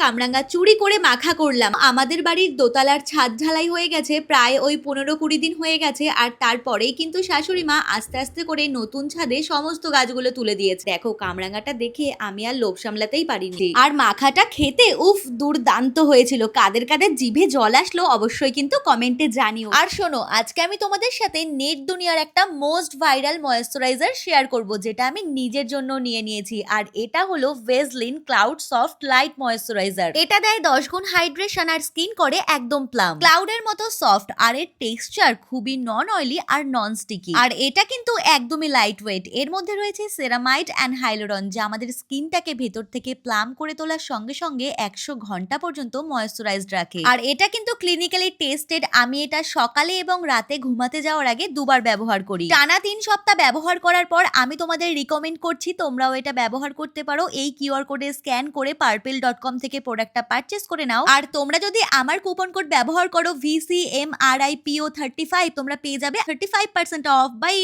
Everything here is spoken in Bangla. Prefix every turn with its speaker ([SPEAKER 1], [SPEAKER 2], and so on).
[SPEAKER 1] কামরাঙ্গা চুরি করে মাখা করলাম। আমাদের বাড়ির দোতলার ছাদ ঢালাই হয়ে গেছে প্রায় ওই 15-20 দিন হয়ে গেছে, আর তারপরেই কিন্তু শাশুড়ি মা আস্তে আস্তে করে নতুন ছাদে সমস্ত গাছগুলো তুলে দিয়েছে। দেখো কামরাঙ্গাটা দেখে আমি আর লোভ সামলাতেই পারিনি। আর মাখাটা খেতে উফ দুর্দান্ত হয়েছিল। কাদের কাদের জিভে জল আসলো অবশ্যই কিন্তু কমেন্টে জানিও। আর শোনো, আজকে আমি তোমাদের সাথে নেট দুনিয়ার একটা মোস্ট ভাইরাল ময়েশ্চারাইজার শেয়ার করব, যেটা আমি নিজের জন্য নিয়ে নিয়েছি। আর এটা হলো Vaseline cloud soft light moisturiser. এটা দেয় 10 গুণ হাইড্রেশন আর স্কিন করে একদম প্লাম ক্লাউডের মতো সফট, আর এর টেক্সচার খুবই নন অয়েলি আর নন স্টিকি। আর এটা কিন্তু একদমই লাইট ওয়েট। এর মধ্যে রয়েছে সেরামাইড এন্ড হাইলোরন, যা আমাদের স্কিনটাকে ভেতর থেকে প্লাম করে তোলার সঙ্গে সঙ্গে 100 ঘন্টা পর্যন্ত ময়েশ্চারাইজড রাখে। আর এটা কিন্তু ক্লিনিক্যালি টেস্টেড। আমি এটা সকালে এবং রাতে ঘুমাতে যাওয়ার আগে দুবার ব্যবহার করি। টানা 3 সপ্তাহ ব্যবহার করার পর আমি তোমাদের রিকমেন্ড করছি তোমরাও এটা ব্যবহার করতে পারো। এই কিউআর কোডে স্ক্যান করে purple.com থেকে প্রোডাক্টটা পারচেজ করে নাও। আর তোমরা যদি আমার কুপন কোড ব্যবহার করো VCMRIPO35, তোমরা পেয়ে যাবে 35% অফ। বাই।